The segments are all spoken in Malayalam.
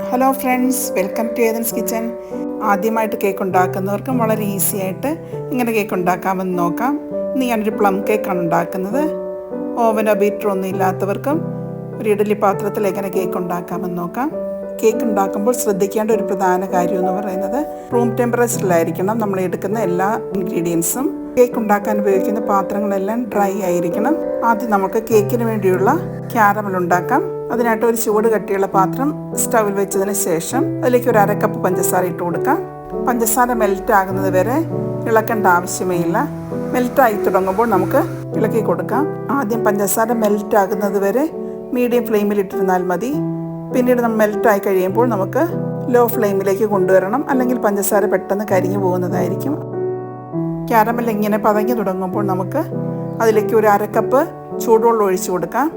Hello friends, welcome to Athens kitchen. ആദ്യമായിട്ട് കേക്ക് ഉണ്ടാക്കുന്നവർക്കും വളരെ ഈസി ആയിട്ട് ഇങ്ങനെ കേക്ക് ഉണ്ടാക്കാമെന്ന് നോക്കാം. ഇന്ന് ഞാനൊരു പ്ലം കേക്കാണ് ഉണ്ടാക്കുന്നത്. ഓവനോ ബീറ്ററോ ഒന്നും ഇല്ലാത്തവർക്കും ഒരു ഇഡ്ഡലി പാത്രത്തിൽ എങ്ങനെ കേക്ക് ഉണ്ടാക്കാമെന്ന് നോക്കാം. കേക്ക് ഉണ്ടാക്കുമ്പോൾ ശ്രദ്ധിക്കേണ്ട ഒരു പ്രധാന കാര്യം എന്ന് പറയുന്നത് റൂം ടെമ്പറേച്ചറിലായിരിക്കണം നമ്മൾ എടുക്കുന്ന എല്ലാ ഇൻഗ്രീഡിയൻസും. കേക്ക് ഉണ്ടാക്കാൻ ഉപയോഗിക്കുന്ന പാത്രങ്ങളെല്ലാം ഡ്രൈ ആയിരിക്കണം. ആദ്യം നമുക്ക് കേക്കിന് വേണ്ടിയുള്ള ക്യാരമൽ ഉണ്ടാക്കാം. അതിനായിട്ട് ഒരു ചൂട് കട്ടിയുള്ള പാത്രം സ്റ്റൗവിൽ വെച്ചതിന് ശേഷം അതിലേക്ക് ഒരു 1/2 കപ്പ് പഞ്ചസാര ഇട്ട് കൊടുക്കാം. പഞ്ചസാര മെൽറ്റ് ആകുന്നത് വരെ ഇളക്കേണ്ട ആവശ്യമേ ഇല്ല. മെൽറ്റായി തുടങ്ങുമ്പോൾ നമുക്ക് ഇളക്കി കൊടുക്കാം. ആദ്യം പഞ്ചസാര മെൽറ്റ് ആകുന്നത് വരെ മീഡിയം ഫ്ലെയിമിൽ ഇട്ടിരുന്നാൽ മതി. പിന്നീട് നമ്മൾ മെൽറ്റായി കഴിയുമ്പോൾ നമുക്ക് ലോ ഫ്ലെയിമിലേക്ക് കൊണ്ടുവരണം, അല്ലെങ്കിൽ പഞ്ചസാര പെട്ടെന്ന് കരിഞ്ഞു പോകുന്നതായിരിക്കും. ക്യാരമൽ ഇങ്ങനെ പതഞ്ഞു തുടങ്ങുമ്പോൾ നമുക്ക് അതിലേക്ക് ഒരു 1/2 കപ്പ് ചൂടുവെള്ളം ഒഴിച്ചു കൊടുക്കാം.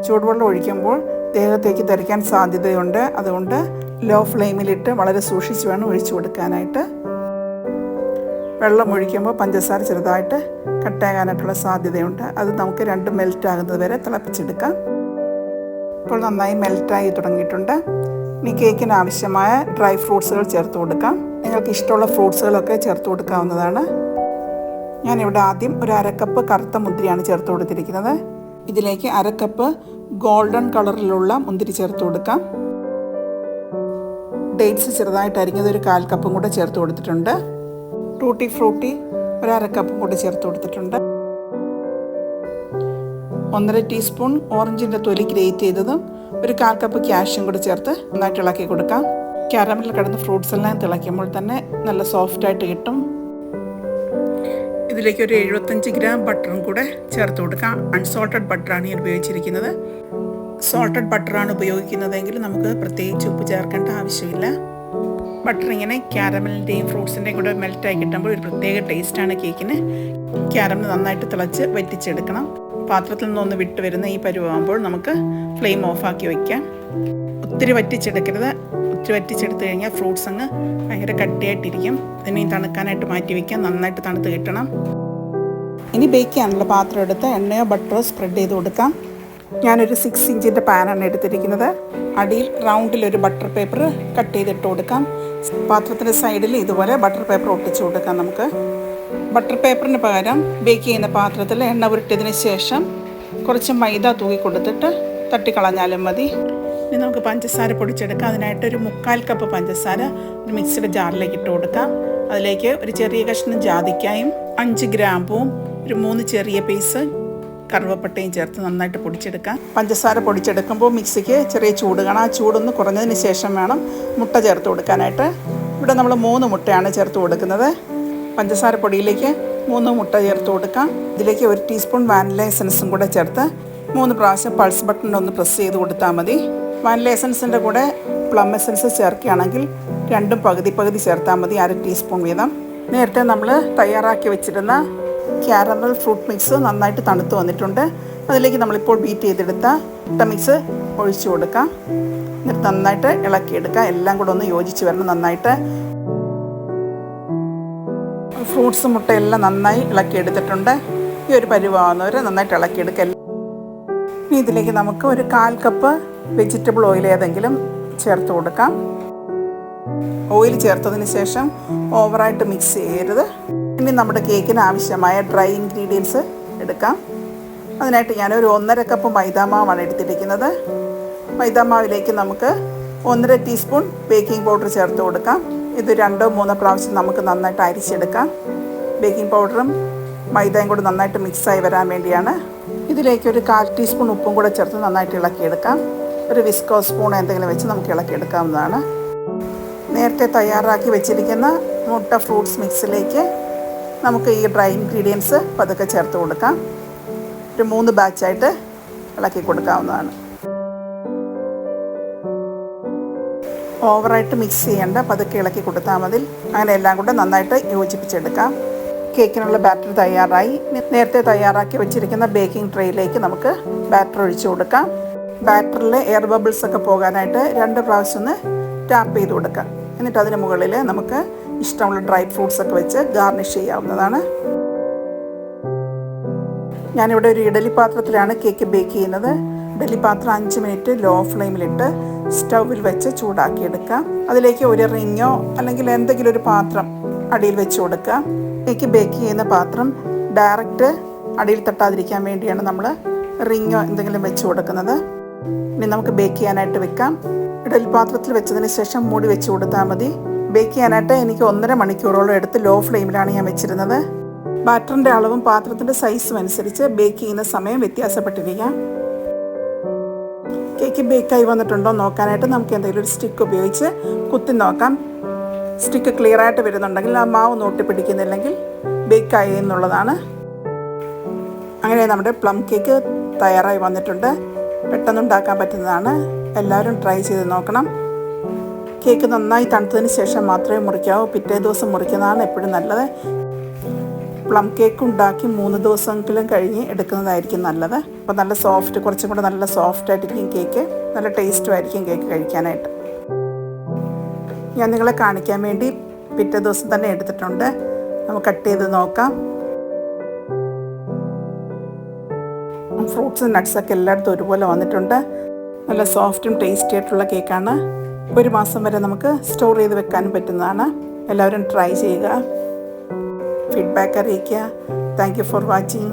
ചൂടുവെള്ളം ഒഴിക്കുമ്പോൾ ദേഹത്തേക്ക് തെറിക്കാൻ സാധ്യതയുണ്ട്. അതുകൊണ്ട് ലോ ഫ്ലെയിമിലിട്ട് വളരെ സൂക്ഷിച്ച് വേണം ഒഴിച്ചു കൊടുക്കാനായിട്ട്. വെള്ളം ഒഴിക്കുമ്പോൾ പഞ്ചസാര ചെറുതായിട്ട് കട്ടാകാനായിട്ടുള്ള സാധ്യതയുണ്ട്. അത് നമുക്ക് രണ്ടും മെൽറ്റ് ആകുന്നത് വരെ തിളപ്പിച്ചെടുക്കാം. ഇപ്പോൾ നന്നായി മെൽറ്റായി തുടങ്ങിയിട്ടുണ്ട്. ഇനി കേക്കിന് ആവശ്യമായ ഡ്രൈ ഫ്രൂട്ട്സുകൾ ചേർത്ത് കൊടുക്കാം. നിങ്ങൾക്ക് ഇഷ്ടമുള്ള ഫ്രൂട്ട്സുകളൊക്കെ ചേർത്ത് കൊടുക്കാവുന്നതാണ്. ഞാനിവിടെ ആദ്യം ഒരു 1/2 കപ്പ് കറുത്ത മുന്തിരിയാണ് ചേർത്ത് കൊടുത്തിരിക്കുന്നത്. ഇതിലേക്ക് 1/2 കപ്പ് ഗോൾഡൻ കളറിലുള്ള മുന്തിരി ചേർത്ത് കൊടുക്കാം. ഡേറ്റ്സ് ചെറുതായിട്ട് അരിഞ്ഞത് ഒരു 1/4 കപ്പും കൂടെ ചേർത്ത് കൊടുത്തിട്ടുണ്ട്. ടൂട്ടി ഫ്രൂട്ടി ഒരു 1/2 കപ്പും കൂടെ ചേർത്ത് കൊടുത്തിട്ടുണ്ട്. 1/2 ടീസ്പൂൺ ഓറഞ്ചിൻ്റെ തൊലി ഗ്രേറ്റ് ചെയ്തതും ഒരു 1/4 കപ്പ് ക്യാഷ്യും കൂടെ ചേർത്ത് നന്നായിട്ട് ഇളക്കി കൊടുക്കാം. ക്യാരമലിൽ കിടന്ന് ഫ്രൂട്ട്സ് എല്ലാം തിളയ്ക്കുമ്പോൾ തന്നെ നല്ല സോഫ്റ്റായിട്ട് കിട്ടും. ഇതിലേക്ക് ഒരു 75 ഗ്രാം ബട്ടറും കൂടെ ചേർത്ത് കൊടുക്കാം. അൺസോൾട്ടഡ് ബട്ടറാണ് ഞാൻ ഉപയോഗിച്ചിരിക്കുന്നത്. സോൾട്ടഡ് ബട്ടറാണ് ഉപയോഗിക്കുന്നതെങ്കിൽ നമുക്ക് പ്രത്യേകിച്ച് ഉപ്പ് ചേർക്കേണ്ട ആവശ്യമില്ല. ബട്ടർ ഇങ്ങനെ ക്യാരമലിൻ്റെയും ഫ്രൂട്ട്സിൻ്റെയും കൂടെ മെൽറ്റായി കിട്ടുമ്പോൾ ഒരു പ്രത്യേക ടേസ്റ്റാണ് കേക്കിന്. ക്യാരമൽ നന്നായിട്ട് തിളച്ച് വറ്റിച്ചെടുക്കണം. പാത്രത്തിൽ നിന്നൊന്ന് വിട്ട് വരുന്ന ഈ പരുവാകുമ്പോൾ നമുക്ക് ഫ്ലെയിം ഓഫാക്കി വയ്ക്കാം. ഒത്തിരി വറ്റിച്ചെടുക്കരുത്. ഒത്തിരി വറ്റിച്ചെടുത്ത് കഴിഞ്ഞാൽ ഫ്രൂട്ട്സ് അങ്ങ് ഭയങ്കര കട്ടിയായിട്ടിരിക്കും. ഇതിനെ തണുക്കാനായിട്ട് മാറ്റി വയ്ക്കാം. നന്നായിട്ട് തണുത്ത് കിട്ടണം. ഇനി ബേക്ക് ചെയ്യാനുള്ള പാത്രം എടുത്ത് എണ്ണയോ ബട്ടറോ സ്പ്രെഡ് ചെയ്ത് കൊടുക്കാം. ഞാനൊരു 6 ഇഞ്ചിൻ്റെ പാനാണ് എടുത്തിരിക്കുന്നത്. അടിയിൽ റൗണ്ടിലൊരു ബട്ടർ പേപ്പർ കട്ട് ചെയ്തിട്ട് കൊടുക്കാം. പാത്രത്തിൻ്റെ സൈഡിൽ ഇതുപോലെ ബട്ടർ പേപ്പർ ഒട്ടിച്ചു കൊടുക്കാം. നമുക്ക് ബട്ടർ പേപ്പറിന് പകരം ബേക്ക് ചെയ്യുന്ന പാത്രത്തിൽ എണ്ണ പുരട്ടിയതിന് ശേഷം കുറച്ച് മൈദ തൂക്കി കൊടുത്തിട്ട് തട്ടിക്കളഞ്ഞാലും മതി. ഇനി നമുക്ക് പഞ്ചസാര പൊടിച്ചെടുക്കാം. അതിനായിട്ട് ഒരു 1/4 കപ്പ് പഞ്ചസാര ഒരു മിക്സിയുടെ ജാറിലേക്ക് ഇട്ട് കൊടുക്കാം. അതിലേക്ക് ഒരു ചെറിയ കഷ്ണം ജാതിക്കായും 5 ഗ്രാമ്പും ഒരു 3 ചെറിയ പീസ് കറുവപ്പട്ടയും ചേർത്ത് നന്നായിട്ട് പൊടിച്ചെടുക്കാം. പഞ്ചസാര പൊടിച്ചെടുക്കുമ്പോൾ മിക്സിക്ക് ചെറിയ ചൂട് കാണാം. ആ ചൂടൊന്ന് കുറഞ്ഞതിന് ശേഷം വേണം മുട്ട ചേർത്ത് കൊടുക്കാനായിട്ട്. ഇവിടെ നമ്മൾ 3 മുട്ടയാണ് ചേർത്ത് കൊടുക്കുന്നത്. പഞ്ചസാര പൊടിയിലേക്ക് 3 മുട്ട ചേർത്ത് കൊടുക്കാം. ഇതിലേക്ക് 1 ടീസ്പൂൺ വാനില എസൻസും കൂടെ ചേർത്ത് 3 പ്രാവശ്യം പൾസ് ബട്ടൺ ഒന്ന് പ്രസ് ചെയ്ത് കൊടുത്താൽ മതി. വാനില എസൻസിൻ്റെ കൂടെ പ്ലം എസൻസ് ചേർക്കുകയാണെങ്കിൽ രണ്ടും പകുതി ചേർത്താൽ മതി, 1/2 ടീസ്പൂൺ വീതം. നേരത്തെ നമ്മൾ തയ്യാറാക്കി വെച്ചിരുന്ന ക്യാരമൽ ഫ്രൂട്ട് മിക്സ് നന്നായിട്ട് തണുത്ത് വന്നിട്ടുണ്ട്. അതിലേക്ക് നമ്മളിപ്പോൾ ബീറ്റ് ചെയ്തെടുത്ത മുട്ട മിക്സ് ഒഴിച്ചു കൊടുക്കാം. എന്നിട്ട് നന്നായിട്ട് ഇളക്കിയെടുക്കുക. എല്ലാം കൂടെ ഒന്ന് യോജിച്ച് വരണം നന്നായിട്ട്. ഫ്രൂട്ട്സ് മുട്ടയെല്ലാം നന്നായി ഇളക്കിയെടുത്തിട്ടുണ്ട്. ഈ ഒരു പരുവാകുന്നവരെ നന്നായിട്ട് ഇളക്കിയെടുക്കുക. ഇനി ഇതിലേക്ക് നമുക്ക് ഒരു 1/4 കപ്പ് വെജിറ്റബിൾ ഓയിൽ ഏതെങ്കിലും ചേർത്ത് കൊടുക്കാം. ഓയിൽ ചേർത്തതിന് ശേഷം ഓവറായിട്ട് മിക്സ് ചെയ്യരുത്. ഇനി നമ്മുടെ കേക്കിന് ആവശ്യമായ ഡ്രൈ ഇൻഗ്രീഡിയൻസ് എടുക്കാം. അതിനായിട്ട് ഞാനൊരു 1/2 കപ്പ് മൈദാമാവാണ് എടുത്തിരിക്കുന്നത്. മൈദാമാവിലേക്ക് നമുക്ക് 1/2 ടീസ്പൂൺ ബേക്കിംഗ് പൗഡർ ചേർത്ത് കൊടുക്കാം. ഇത് 2-3 പ്രാവശ്യം നമുക്ക് നന്നായിട്ട് അരിച്ചെടുക്കാം. ബേക്കിംഗ് പൗഡറും മൈദയും കൂടെ നന്നായിട്ട് മിക്സായി വരാൻ വേണ്ടിയാണ്. ഇതിലേക്ക് ഒരു 1/4 ടീസ്പൂൺ ഉപ്പും കൂടെ ചേർത്ത് നന്നായിട്ട് ഇളക്കിയെടുക്കാം. ഒരു വിസ്കോ സ്പൂൺ എന്തെങ്കിലും വെച്ച് നമുക്ക് ഇളക്കിയെടുക്കാവുന്നതാണ്. നേരത്തെ തയ്യാറാക്കി വെച്ചിരിക്കുന്ന മുട്ട ഫ്രൂട്ട്സ് മിക്സിലേക്ക് നമുക്ക് ഈ ഡ്രൈ ഇൻഗ്രീഡിയൻസ് പതുക്കെ ചേർത്ത് കൊടുക്കാം. ഒരു 3 ബാച്ചായിട്ട് ഇളക്കി കൊടുക്കാവുന്നതാണ്. ഓവറായിട്ട് മിക്സ് ചെയ്യേണ്ട, പതുക്കെ ഇളക്കി കൊടുത്താൽ മതി. അങ്ങനെ എല്ലാം കൂടെ നന്നായിട്ട് യോജിപ്പിച്ചെടുക്കാം. കേക്കിനുള്ള ബാറ്റർ തയ്യാറായി. നേരത്തെ തയ്യാറാക്കി വെച്ചിരിക്കുന്ന ബേക്കിംഗ് ട്രേയിലേക്ക് നമുക്ക് ബാറ്റർ ഒഴിച്ചു കൊടുക്കാം. ബാറ്ററിൽ എയർ ബബിൾസ് ഒക്കെ പോകാനായിട്ട് 2 പ്രാവശ്യം ഒന്ന് ടാപ്പ് ചെയ്ത് കൊടുക്കാം. എന്നിട്ട് അതിന് മുകളിൽ നമുക്ക് ഇഷ്ടമുള്ള ഡ്രൈ ഫ്രൂട്ട്സ് ഒക്കെ വെച്ച് ഗാർണിഷ് ചെയ്യാവുന്നതാണ്. ഞാനിവിടെ ഒരു ഇഡലി പാത്രത്തിലാണ് കേക്ക് ബേക്ക് ചെയ്യുന്നത്. ഇഡ്ഡലി പാത്രം 5 മിനിറ്റ് ലോ ഫ്ലെയിമിലിട്ട് സ്റ്റൗവിൽ വെച്ച് ചൂടാക്കിയെടുക്കാം. അതിലേക്ക് ഒരു റിങ്ങോ അല്ലെങ്കിൽ എന്തെങ്കിലും ഒരു പാത്രം അടിയിൽ വെച്ച് കൊടുക്കുക. എനിക്ക് ബേക്ക് ചെയ്യുന്ന പാത്രം ഡയറക്റ്റ് അടിയിൽ തട്ടാതിരിക്കാൻ വേണ്ടിയാണ് നമ്മൾ റിങ്ങോ എന്തെങ്കിലും വെച്ച് കൊടുക്കുന്നത്. ഇനി നമുക്ക് ബേക്ക് ചെയ്യാനായിട്ട് വെക്കാം. ഇഡ്ഡലി പാത്രത്തിൽ വെച്ചതിന് ശേഷം മൂടി വെച്ച് കൊടുത്താൽ മതി. ബേക്ക് ചെയ്യാനായിട്ട് എനിക്ക് 1.5 മണിക്കൂറോളം എടുത്ത് ലോ ഫ്ലെയിമിലാണ് ഞാൻ വെച്ചിരുന്നത്. ബാറ്ററിൻ്റെ അളവും പാത്രത്തിൻ്റെ സൈസും അനുസരിച്ച് ബേക്ക് ചെയ്യുന്ന സമയം വ്യത്യാസപ്പെട്ടിരിക്കാം. കേക്ക് ബേക്കായി വന്നിട്ടുണ്ടോ നോക്കാനായിട്ട് നമുക്ക് എന്തെങ്കിലും ഒരു സ്റ്റിക്ക് ഉപയോഗിച്ച് കുത്തി നോക്കാം. സ്റ്റിക്ക് ക്ലിയർ ആയിട്ട് വരുന്നുണ്ടെങ്കിൽ ആ മാവ് ഒട്ടിപ്പിടിക്കുന്നില്ലെങ്കിൽ ബേക്കായി എന്നുള്ളതാണ്. അങ്ങനെ നമ്മുടെ പ്ലം കേക്ക് തയ്യാറായി വന്നിട്ടുണ്ട്. പെട്ടെന്നുണ്ടാക്കാൻ പറ്റുന്നതാണ്. എല്ലാവരും ട്രൈ ചെയ്ത് നോക്കണം. കേക്ക് നന്നായി തണുത്തതിന് ശേഷം മാത്രമേ മുറിക്കാവൂ. പിറ്റേ ദിവസം മുറിക്കുന്നതാണ് എപ്പോഴും നല്ലത്. പ്ലം കേക്ക് ഉണ്ടാക്കി 3 ദിവസമെങ്കിലും കഴിഞ്ഞ് എടുക്കുന്നതായിരിക്കും നല്ലത്. അപ്പോൾ നല്ല സോഫ്റ്റ്, കുറച്ചും കൂടെ നല്ല സോഫ്റ്റ് ആയിട്ടിരിക്കും കേക്ക്. നല്ല ടേസ്റ്റും ആയിരിക്കും കേക്ക് കഴിക്കാനായിട്ട്. ഞാൻ നിങ്ങളെ കാണിക്കാൻ വേണ്ടി പിറ്റേ ദിവസം തന്നെ എടുത്തിട്ടുണ്ട്. നമുക്ക് കട്ട് ചെയ്ത് നോക്കാം. ഫ്രൂട്ട്സും നട്ട്സൊക്കെ എല്ലായിടത്തും ഒരുപോലെ വന്നിട്ടുണ്ട്. നല്ല സോഫ്റ്റും ടേസ്റ്റി ആയിട്ടുള്ള കേക്കാണ്. 1 മാസം വരെ നമുക്ക് സ്റ്റോർ ചെയ്ത് വെക്കാനും പറ്റുന്നതാണ്. എല്ലാവരും ട്രൈ ചെയ്യുക, ഫീഡ്ബാക്ക് അറിയിക്കുക. Thank you for watching.